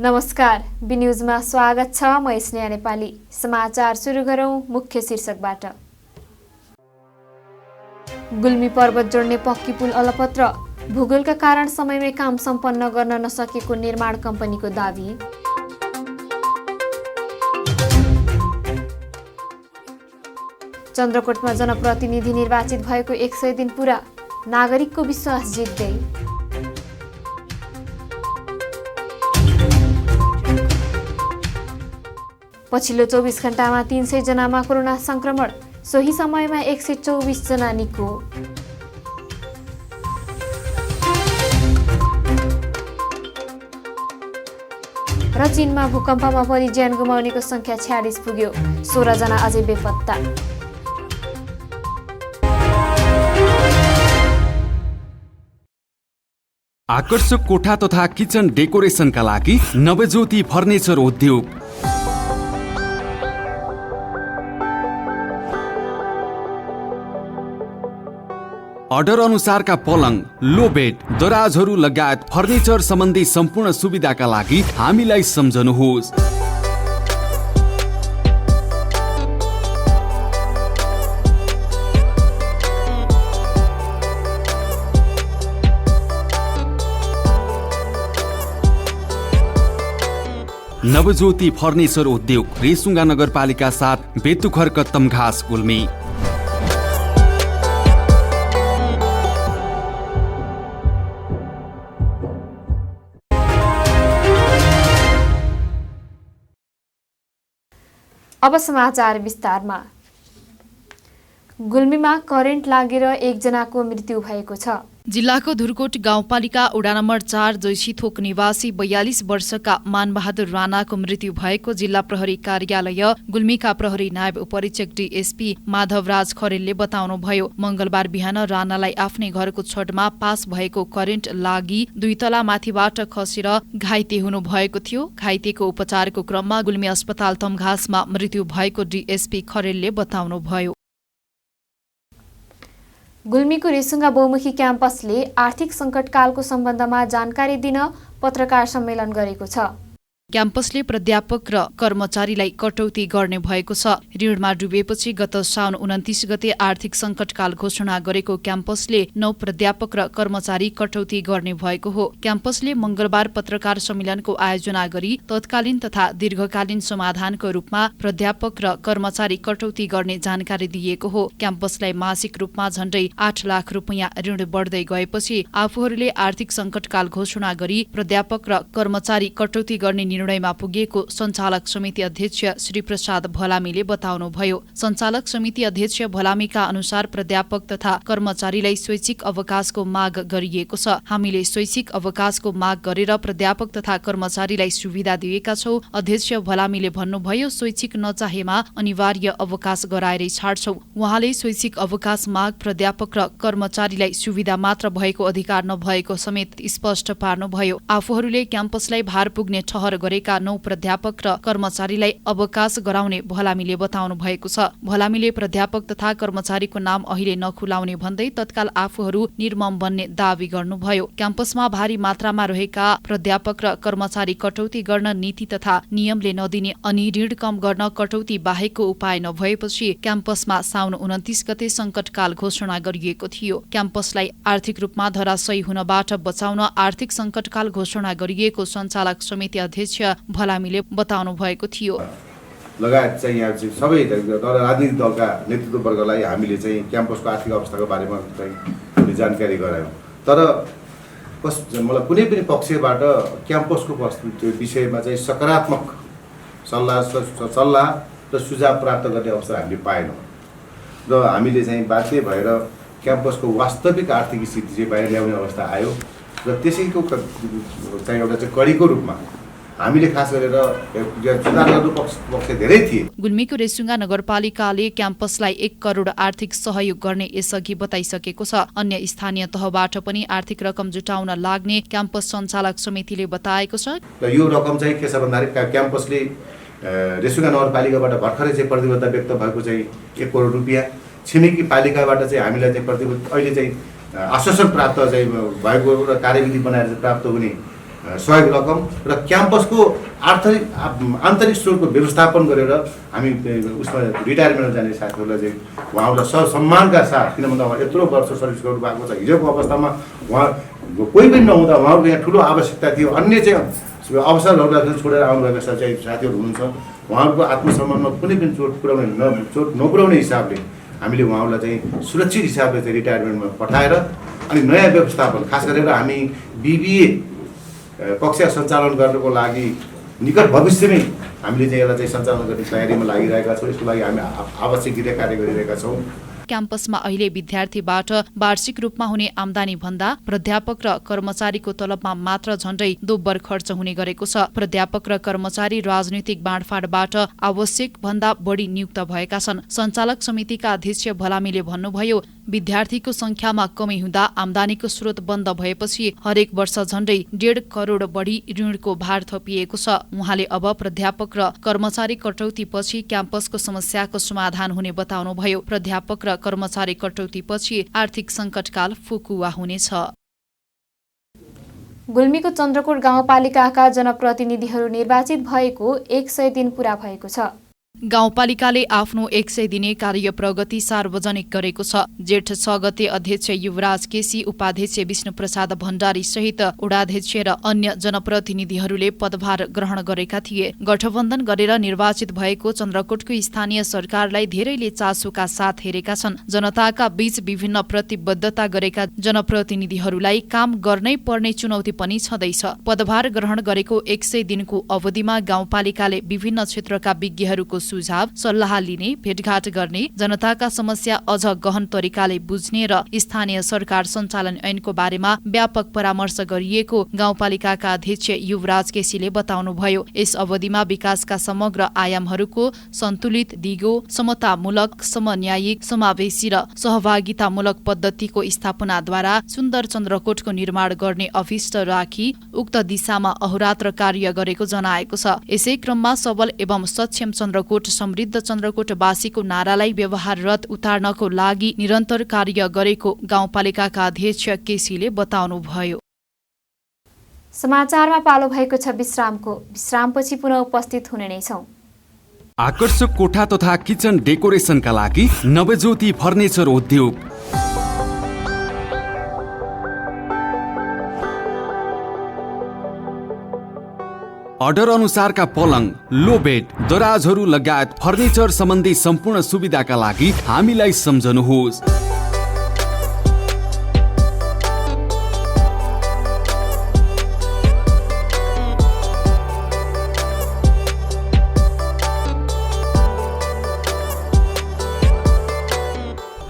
नमस्कार, बी न्यूजमा स्वागत छ। म स्नेहा नेपाली। समाचार सुरु गरौँ मुख्य शीर्षकबाट। गुल्मी पर्वत जोड्ने पक्की पुल अलपत्र, भूगोलका कारण समयमै काम सम्पन्न गर्न नसकेको निर्माण कम्पनीको दाबी। चन्द्रकोटमा जनप्रतिनिधि निर्वाचित भएको 100 दिन पूरा, नागरिकको विश्वास जित्दै। पछिल्लो 24 घण्टामा 300 जनामा कोरोना संक्रमण, सोही समयमा 124 जना निको। र चीनमा भूकम्पमा परि ज्यान गुमाउनेको संख्या 46 पुग्यो, 16 जना अझै बेपत्ता। आकर्षक कोठा तथा किचन डेकोरेसनका लागि नवज्योति फर्निचर उद्योग। अर्डर अनुसारका पलङ, लो बेड, दराजहरू लगायत फर्निचर सम्बन्धी सम्पूर्ण सुविधाका लागि हामीलाई सम्झनुहोस्। नवज्योति फर्निचर उद्योग, रेसुङ्गा नगरपालिका 7, बेतुखर तमघास, गुल्मी। अब समाचार विस्तारमा। गुल्मीमा करेन्ट लागेर 1 जनाको मृत्यु भएको छ। जिल्लाको धुरकोट गाउँपालिका वडा नम्बर 4 जैसीथोक निवासी 42 वर्षका मानबहादुर राणाको मृत्यु भएको जिल्ला प्रहरी कार्यालय गुल्मीका प्रहरी नायब उपरीक्षक डीएसपी माधवराज खरेलले बताउनुभयो। मंगलबार बिहान राणालाई आफ्नै घरको छतमा पास भएको करेन्ट लागि 2 तला माथिबाट खसेर घाइते हुनु भएको थियो। घाइतेको उपचारको क्रममा गुल्मी अस्पताल तमघासमा मृत्यु भएको डीएसपी खरेलले बताउनुभयो। गुल्मीको रेसुङ्गा बहुमुखी क्याम्पसले आर्थिक सङ्कटकालको सम्बन्धमा जानकारी दिन पत्रकार सम्मेलन गरेको छ। क्याम्पसले प्राध्यापक र कर्मचारीलाई कटौती गर्ने भएको छ। ऋणमा डुबेपछि गत साउन 29 गते आर्थिक सङ्कटकाल घोषणा गरेको क्याम्पसले 9 प्राध्यापक र कर्मचारी कटौती गर्ने भएको हो। क्याम्पसले मंगलबार पत्रकार सम्मेलनको आयोजना गरी तत्कालीन तथा दीर्घकालीन समाधानको रूपमा प्राध्यापक र कर्मचारी कटौती गर्ने जानकारी दिएको हो। क्याम्पसलाई मासिक रूपमा झण्डै 8 लाख रुपैयाँ ऋण बढ्दै गएपछि आफूहरूले आर्थिक सङ्कटकाल घोषणा गरी प्राध्यापक र कर्मचारी कटौती गर्ने निर्णयमा पुगेको सञ्चालक समिति अध्यक्ष श्री प्रसाद भलामीले बताउनुभयो। सञ्चालक समिति अध्यक्ष भलामीका अनुसार प्राध्यापक तथा कर्मचारीलाई स्वैच्छिक अवकाशको माग गरिएको छ। हामीले स्वैच्छिक अवकाशको माग गरेर प्राध्यापक तथा कर्मचारीलाई सुविधा दिएका छौं। अध्यक्ष भलामीले भन्नुभयो, स्वैच्छिक नचाहेमा अनिवार्य अवकाश गराएरै छाड्छौं। उहाँले स्वैच्छिक अवकाश माग प्राध्यापक र कर्मचारीलाई सुविधा मात्र भएको अधिकार नभएको समेत स्पष्ट पार्नुभयो। आफूहरूले क्याम्पसलाई भार पुग्ने ठहर गरेका 9 प्राध्यापक र कर्मचारीलाई अवकाश गराउने भलामीले बताउनु भएको छ। भलामीले प्राध्यापक तथा कर्मचारीको नाम अहिले नखुलाउने भन्दै तत्काल आफूहरू निर्मम बन्ने दावी गर्नुभयो। क्याम्पसमा भारी मात्रामा रहेका प्राध्यापक र कर्मचारी कटौती गर्न नीति तथा नियमले नदिने अनि ऋण कम गर्न कटौती बाहेकको उपाय नभएपछि क्याम्पसमा साउन 29 गते सङ्कटकाल घोषणा गरिएको थियो। क्याम्पसलाई आर्थिक रूपमा धराशयी हुनबाट बचाउन आर्थिक सङ्कटकाल घोषणा गरिएको सञ्चालक समिति अध्यक्ष भलामीले बताउनु भएको थियो। लगायत चाहिँ यहाँ चाहिँ सबै राजनीतिक दलका नेतृत्ववर्गलाई हामीले चाहिँ क्याम्पसको आर्थिक अवस्थाको बारेमा चाहिँ जानकारी गरायौँ। तर मलाई कुनै पनि पक्षबाट क्याम्पसको विषयमा चाहिँ सकारात्मक सल्लाह र सुझाव प्राप्त गर्ने अवसर हामीले पाएनौँ र हामीले चाहिँ बाध्य भएर क्याम्पसको वास्तविक आर्थिक स्थिति चाहिँ बाहिर ल्याउने अवस्था आयो र त्यसैको चाहिँ एउटा चाहिँ कडीको रूपमा हामीले खास गरेर सुधार गर्नु पक्ष धेरै थिए। गुल्मीको रेसुङ्गा नगरपालिकाले क्याम्पसलाई 1 करोड आर्थिक सहयोग गर्ने यसअघि बताइसकेको छ। अन्य स्थानीय तहबाट पनि आर्थिक रकम जुटाउन लाग्ने क्याम्पस सञ्चालक समितिले बताएको छ। र यो रकम चाहिँ के छ भन्दाखेरि क्याम्पसले रेसुङ्गा नगरपालिकाबाट भर्खरै चाहिँ प्रतिबद्धता व्यक्त भएको चाहिँ 1 करोड रुपियाँ, छिमेकी पालिकाबाट चाहिँ हामीलाई चाहिँ अहिले चाहिँ आश्वासन प्राप्त चाहिँ भएको र कार्यविधि बनाएर प्राप्त हुने सहयोग रकम र क्याम्पसको आन्तरिक स्रोतको व्यवस्थापन गरेर हामी उसमा रिटायरमेन्टमा जाने साथीहरूलाई चाहिँ उहाँहरूलाई सम्मानका साथ, किन भन्दा उहाँ यत्रो वर्ष सर्भिस गर्नुभएको छ, हिजोको अवस्थामा उहाँ कोही पनि नहुँदा उहाँहरूको यहाँ ठुलो आवश्यकता थियो। अन्य चाहिँ अवसरहरूलाई छोडेर आउनुभएको चाहिँ साथीहरू हुनुहुन्छ, उहाँहरूको आत्मसम्मानमा कुनै पनि चोट नपुर्याउने हिसाबले हामीले उहाँहरूलाई चाहिँ सुरक्षित हिसाबले चाहिँ रिटायरमेन्टमा पठाएर अनि नयाँ व्यवस्थापन, खास गरेर हामी BBA कक्षा सञ्चालन गर्नको लागि निकट भविष्यमै हामीले चाहिँ यसलाई चाहिँ सञ्चालन गर्ने तयारीमा लागिरहेका छौँ। यसको लागि हामी आवश्यक गृह कार्य गरिरहेका छौँ। क्याम्पसमा अहिले विद्यार्थीबाट वार्षिक रूपमा हुने आम्दानी भन्दा प्राध्यापक र कर्मचारीको तलबमा मात्र झण्डै दोब्बर खर्च हुने गरेको छ। प्राध्यापक र कर्मचारी राजनीतिक बाँडफाँडबाट आवश्यक भन्दा बढी नियुक्त भएका छन्। सञ्चालक समितिका अध्यक्ष भलामीले भन्नुभयो, विद्यार्थीको संख्यामा कमी हुँदा आम्दानीको स्रोत बन्द भएपछि हरेक वर्ष झण्डै 1.5 करोड बढी ऋणको भार थपिएको छ। उहाँले अब प्राध्यापक र कर्मचारी कटौतीपछि क्याम्पसको समस्याको समाधान हुने बताउनुभयो। प्राध्यापक र कर्मचारी कटौतीपछि आर्थिक सङ्कटकाल फुकुवा हुनेछ। गुल्मीको चन्द्रकोट गाउँपालिकाका जनप्रतिनिधिहरू निर्वाचित भएको 100 दिन पूरा भएको छ। गाउँपालिकाले आफ्नो 100 दिने कार्य प्रगति सार्वजनिक गरेको छ। जेठ 6 गते अध्यक्ष युवराज केसी, उपाध्यक्ष विष्णुप्रसाद भण्डारी सहित वडाध्यक्ष र अन्य जनप्रतिनिधिहरूले पदभार ग्रहण गरेका थिए। गठबन्धन गरेर निर्वाचित भएको चन्द्रकोटको स्थानीय सरकारलाई धेरैले चासोका साथ हेरेका छन्। जनताका बीच विभिन्न प्रतिबद्धता गरेका जनप्रतिनिधिहरूलाई काम गर्नै पर्ने चुनौती पनि छँदैछ। पदभार ग्रहण गरेको 100 दिनको अवधिमा गाउँपालिकाले विभिन्न क्षेत्रका विज्ञहरूको सुझाव सल्लाह लिने, भेटघाट गर्ने, जनताका समस्या अझ गहन तरिकाले बुझ्ने र स्थानीय सरकार सञ्चालन ऐनको बारेमा व्यापक परामर्श गरिएको गाउँपालिकाका अध्यक्ष युवराज केसीले बताउनुभयो। यस अवधिमा विकासका समग्र आयामहरूको सन्तुलित, दिगो, समतामूलक, समन्यायिक, समावेशी र सहभागितामूलक पद्धतिको स्थापनाद्वारा सुन्दर चन्द्रकोटको निर्माण गर्ने अभिष्ट राखी उक्त दिशामा अहोरात्र कार्य गरेको जनाएको छ। यसै क्रममा सबल एवं सक्षम चन्द्रकोट, समृद्ध चन्द्रकोटवासीको नारालाई व्यवहाररत उतार्नको लागि निरन्तर कार्य गरेको गाउँपालिकाका अध्यक्ष केसीले बताउनुभयो। समाचारमा पालो भएको छ विश्रामको। विश्रामपछि पुनः उपस्थित हुने नै छौं। आकर्षक कोठा तथा किचन डेकोरेसनका लागि नवज्योति फर्निचर उद्योग। अर्डर अनुसारका पलङ, लो बेड, दराजहरू लगायत फर्निचर सम्बन्धी सम्पूर्ण सुविधाका लागि हामीलाई सम्झनुहोस्।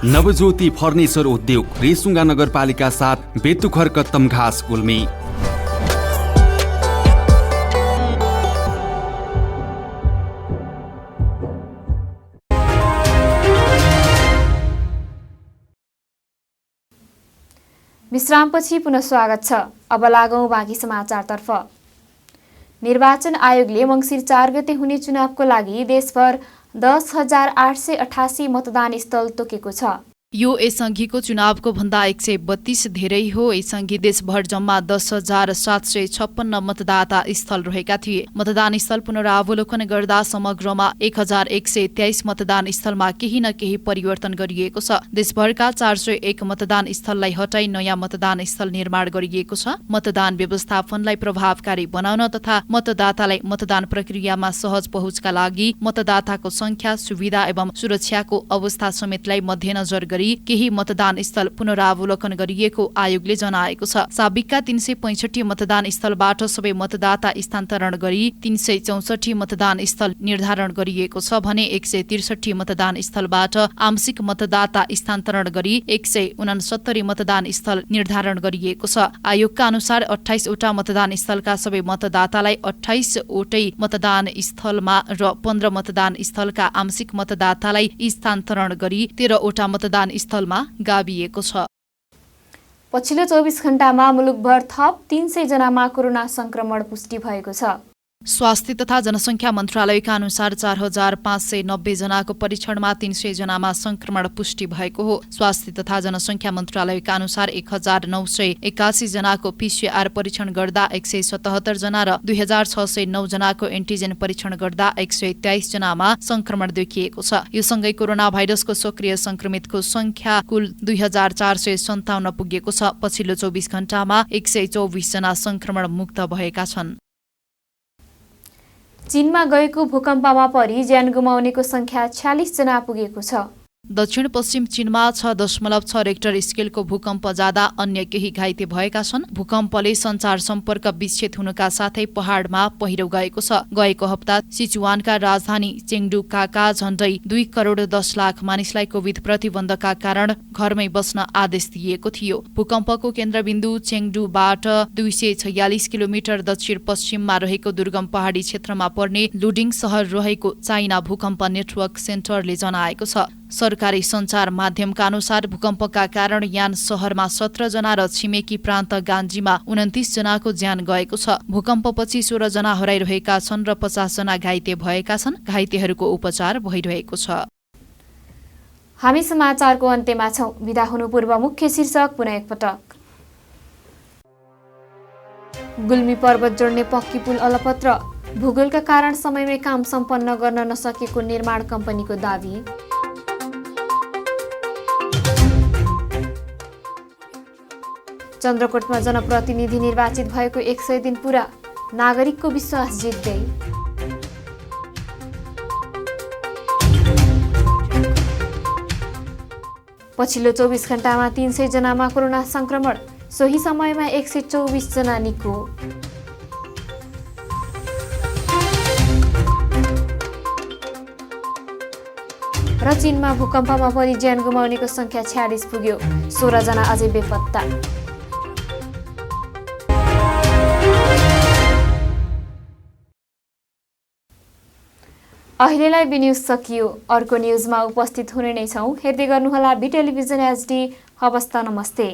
नवज्योति फर्निचर उद्योग, रेसुङ्गा नगरपालिका 7, बेतुखर कत्तमघास, गुल्मी। विश्रामपछि पुनः स्वागत छ। अब लागौं बाँकी समाचारतर्फ। निर्वाचन आयोगले मङ्सिर 4 गते हुने चुनावको लागि देशभर 10,888 मतदान स्थल तोकेको छ। यो यसअघिको चुनावको भन्दा 132 धेरै हो। यसअघि देशभर जम्मा 10,756 मतदाता स्थल रहेका थिए। मतदान स्थल पुनरावलोकन गर्दा समग्रमा 1,123 मतदान स्थलमा केही न केही परिवर्तन गरिएको छ। देशभरका 401 मतदान स्थललाई हटाई नयाँ मतदान स्थल निर्माण गरिएको छ। मतदान व्यवस्थापनलाई प्रभावकारी बनाउन तथा मतदातालाई मतदान प्रक्रियामा सहज पहुँचका लागि मतदाताको संख्या, सुविधा एवं सुरक्षाको अवस्था समेतलाई मध्यनजर गरी केही मतदान स्थल पुनरावलोकन गरिएको आयोगले जनाएको छ। साबिकका 365 मतदान स्थलबाट सबै मतदाता स्थानान्तरण गरी 364 मतदान स्थल निर्धारण गरिएको छ भने 163 मतदान स्थलबाट आंशिक मतदाता स्थानान्तरण गरी 169 मतदान स्थल निर्धारण गरिएको छ। आयोगका अनुसार 28 वटा मतदान स्थलका सबै मतदातालाई 28 वटै मतदान स्थलमा र 15 मतदान स्थलका आंशिक मतदातालाई स्थानान्तरण गरी 13 वटा मतदान स्थलमा गाभिएको छ। पछिल्लो 24 घण्टामा मुलुकभर थप 300 जनामा कोरोना संक्रमण पुष्टि भएको छ। स्वास्थ्य तथा जनसङ्ख्या मन्त्रालयका अनुसार 4,590 जनाको परीक्षणमा 300 जनामा संक्रमण पुष्टि भएको हो। स्वास्थ्य तथा जनसङ्ख्या मन्त्रालयका अनुसार 1,981 जनाको PCR परीक्षण गर्दा 177 जना र 2,609 जनाको एन्टिजेन परीक्षण गर्दा 123 जनामा संक्रमण देखिएको छ। यो सँगै कोरोना भाइरसको सक्रिय संक्रमितको संख्या कुल 2,457 पुगेको छ। पछिल्लो 24 घण्टामा 124 जना संक्रमण मुक्त भएका छन्। चीनमा गएको भूकम्पमा परि ज्यान गुमाउनेको संख्या 46 जना पुगेको छ। दक्षिण पश्चिम चीनमा 6.6 रेक्टर स्केलको भूकम्प जाँदा अन्य केही घाइते भएका छन्। भूकम्पले सञ्चार सम्पर्क विच्छेद हुनुका साथै पहाडमा पहिरो गएको छ। गएको हप्ता सिचुवानका राजधानी चेङडुका झण्डै 2 करोड 10 लाख मानिसलाई कोभिड प्रतिबन्धका कारण घरमै बस्न आदेश दिएको थियो। भूकम्पको केन्द्रबिन्दु चेङडुबाट 246 किलोमिटर दक्षिण पश्चिममा रहेको दुर्गम पहाडी क्षेत्रमा पर्ने लुडिङ सहर रहेको चाइना भूकम्प नेटवर्क सेन्टरले जनाएको छ। सरकारी सञ्चार माध्यमका अनुसार भूकम्पका कारण यान सहरमा 17 जना र छिमेकी प्रान्त गान्जीमा 29 जनाको ज्यान गएको छ। भूकम्पपछि 16 जना हराइरहेका छन् र 50 जना घाइते भएका छन्। घाइतेहरूको उपचार भइरहेको छ। हामी समाचारको अन्त्यमा छौं। बिदा हुनु पूर्व मुख्य शीर्षक पुनः एकपटक। गुल्मी पर्वत जोड्ने पक्की पुल अलपत्र, भूगोलका कारण समयमै काम सम्पन्न गर्न नसकेको निर्माण कम्पनीको दाबी। चन्द्रकोटमा जनप्रतिनिधि निर्वाचित भएको 100 दिन पूरा, नागरिकको विश्वास जित्दै। पछिल्लो 24 घण्टामा 300 जनामा कोरोना संक्रमण, सोही समयमा 124 जना निको। र चीनमा भूकम्पमा परि ज्यान गुमाउनेको संख्या 46 पुग्यो, 16 जना अझै बेपत्ता। अहिलेलाई बी न्यूज सकियो। अर्को न्यूजमा उपस्थित हुने नै छौं। हेर्दै गर्नुहोला बी टेलिभिजन HD। हवस् त नमस्ते।